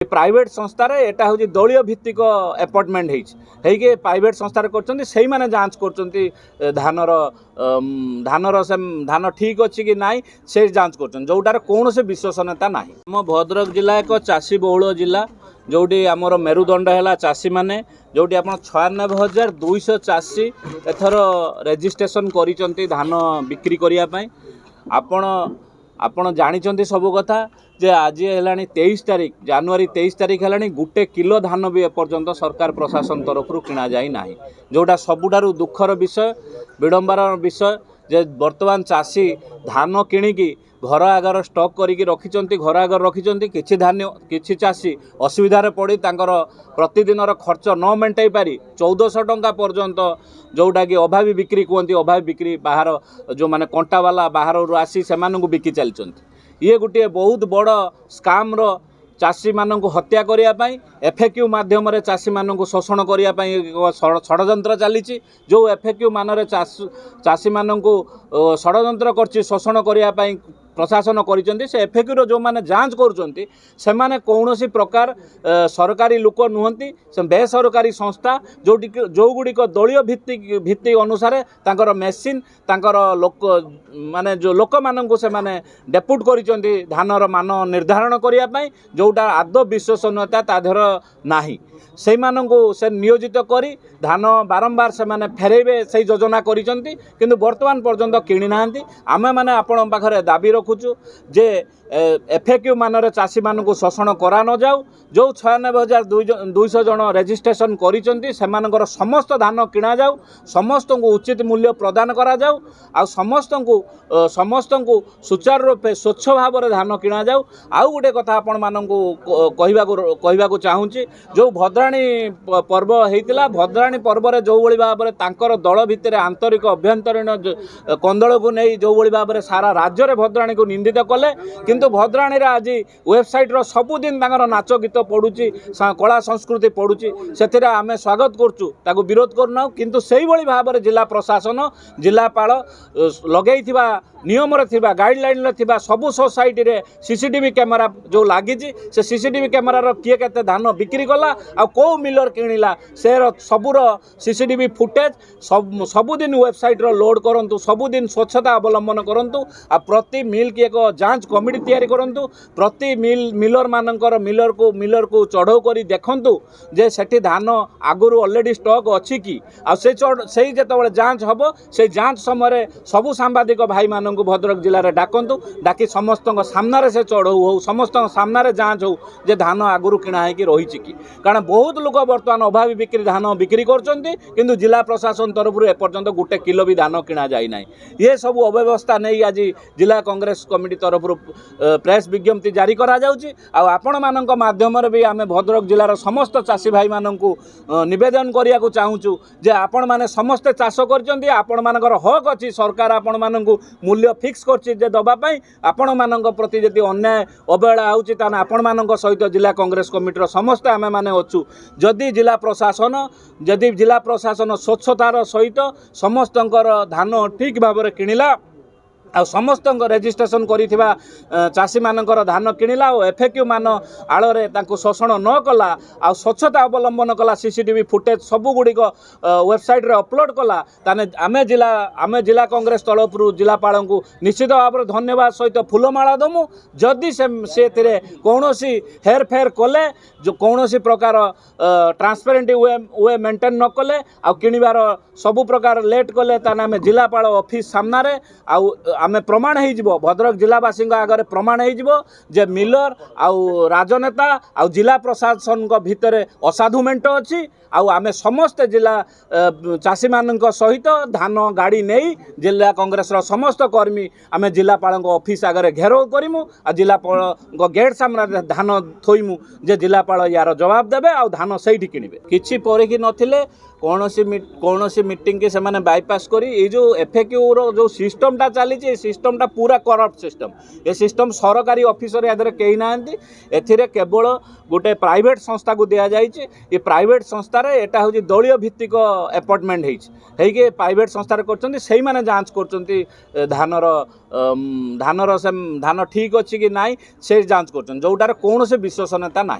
Private संस्थार एटा हूँ दलीय भित्तिक अपॉइंटमेंट होइके प्राइवेट संस्थार कर जांच कर धान ठीक अच्छी कि नाई से जांच कर जोटार कौन से विश्वसनीयता ना। आम भद्रक जिला एक चाषी बहुल जिला जोटी आमर मेरुदंड है चाषी मैंने जोटी आप 96,200 चाषी एथर रेजिस्ट्रेशन कर धान बिक्री करने आपण जानी सबू कथा जे आज है 23 तारीख जनवरी 23 तारीख है गोटे किलो धान भी एपर्यंत सरकार प्रशासन तरफ किणा जाई ना जोटा सबुठारु दुखर विषय विडंबर विषय जे वर्तमान चाषी धान किणिकी घर आगर स्टॉक करिकी रखिचंती घर आगर रखिचंती किछि धान्य किछि चाषी असुविधार पड़ी तांकर प्रतिदिन खर्च न मेंटाई पारी 1400 टंका पर्यंत जोटा कि अभावी बिक्री कहते अभावी बिक्री बाहर जो माने कंटा वाला बाहर आसी से बिकी चलती ये गोटे बहुत बड़ स्काम रो चाषी मानक हत्या करने एफएक्यू माध्यम चाषी मानक शोषण करने षड्यंत्र चली जो एफएक्यू मान चाषी मानक षड्यंत्र कर शोषण करने प्रशासन कर एफएक्यू जो मैंने जांच कर कौन प्रकार सरकारी लोक नुहति से बेसरकारी संस्था जो गुड़िक दलीय भित्ति अनुसार तांकर मेसीन तांकर लोक माने जो लोक मानक से माने डेपुट कर धानर मान निर्धारण करने जोटा आदौ विश्वसनीयता ताधर नाही से से नियोजित करी धान बारंबार से माने फेरेबे से योजना करिसेंती किंतु वर्तमान पर्यंत किणी नांती। आमे माने आपण पाखरे दाबी रखुचु जे एफएक्यू मानर चाषी मानक शोषण करा न जाऊ जो 96,200 जन रेजिस्ट्रेशन करिसेंती सेमानकर समस्त धान किणा जाऊ समस्त को उचित मूल्य प्रदान करा जाऊ आ समस्त को सुचारू रूपे स्वच्छ भाव में धान किणा जाऊ। आउ गोटे कथा आपण मानकु कहबाकू चाहूँगी जो भद्राणी पर्व होता भद्राणी पर्व में जो भाव में तांकर दल भितर आंतरिक अभ्यंतरीण कंदल को नहीं जो भाव में सारा राज्य में भद्राणी को निंदित कले किंतु भद्राणी आज वेबसाइट रो सबुदिन नाच गीत पड़ुची कला संस्कृति पड़ुची से आम स्वागत करूँ विरोध करना किंतु से भाव में जिला प्रशासन जिलापाल लगे नियम गाइडलाइन थिबा सबु सोसाइटी रे सीसीटीवी कैमेरा जो लगी से सीसीटीवी कैमेरा किए केते धान बिक्री कला आ को मिलर किणिला से सबूर सीसीटीवी फुटेज सबुदिन वेबसाइट रो लोड करंतु सबुदिन स्वच्छता अवलंबन करंतु आ प्रति मिल की एक जांच कमिटी तैयारी करंतु प्रति मिलर मानकर मिलर को चढ़ाऊ करी देखंतु जे सेठी धान आगुरु ऑलरेडी स्टॉक अछि कि आ से जेतबेले जांच हबो से जांच समय सबु सांबादिक भाई मान भद्रक जिले में डाकतु डाकी समस्त सामने से चढ़ऊ हो समस्त सामने जांच हो जे धान आगुरी किणा कि रही कि कारण बहुत लोग बर्तमान अभावी बिक्री धान बिक्री कर जिला प्रशासन तरफ एपर्यंत गोटे किलो भी धान किणा जाए ना ये सब अव्यवस्था नहीं आज जिला कांग्रेस कमिटी तरफ प्रेस विज्ञप्ति जारी करा जाउची आपण मानक माध्यम भी आम भद्रक जिलार समस्त चाषी भाई मानक निवेदन करने चाहूँ जे आपण माने समस्ते चाष कर आपण मानकर हक अच्छी सरकार आपण मानक मूल्य फिक्स कर दवापाई आपण मानक प्रति जदि अन्याय अवहेला होची ताने आपण मानक सहित जिला कांग्रेस कमिटीर समस्ते आमे माने अच्छू जदि जिला प्रशासन स्वच्छतार सहित समस्तंकर धान ठीक भाव में किणिला आ समस्त रेजिस्ट्रेशन करिथिबा चाषी मानकर धान किणिला और एफएक्यू मान आड़े शोषण न कला आ स्वच्छता अवलंबन कला सीसीटीवी फुटेज सबु गुड़िक वेबसाइट रे अपलोड कला ताने आमे जिला कांग्रेस तरफ जिलापाल को निश्चित भाव में धन्यवाद सहित फूलमाला दमु जदि से कौनसी हेर फेर कले जो कौनसी प्रकार ट्रांसपेरेंट वे मेंटेन न कले आ किणिबार सबु प्रकार लेट कले ताने आमे जिलापाल ऑफिस सामने आमे प्रमाण हो भद्रक जिलावासी आगे प्रमाण हो जे मिलर आउ राजनेता आउ जिला प्रशासन भितर असाधु मेंट अच्छी आमे समस्त जिला चाषी मान सहित धान गाड़ी नहीं जिला कांग्रेस समस्त कर्मी आमे जिलापाल ऑफिस आगे घेराव करूँ आ जिलापाल गेट सामने धान थोइमु जे जिलापाल यार जवाब देवे आ धान से किणवे किछि परिखी नथिले कौनसी मीटिंग के से बाईपास करी ये जो एफएक्यू रो जो सिस्टमटा चली सिस्टमटा पूरा करप्ट सिस्टम ये सिस्टम सरकारी ऑफिसर यादरे कहीं ना एथिरे केवल गोटे प्राइवेट संस्था को दिया जाइए ये प्राइवेट संस्थार एटा हूँ दलीय भित्तिक अपॉइंटमेंट होइके प्राइवेट संस्थार कर जांच कर धानर से धान ठीक अच्छी कि नाई से जांच कर जोटार कौन से विश्वसनीयता ना।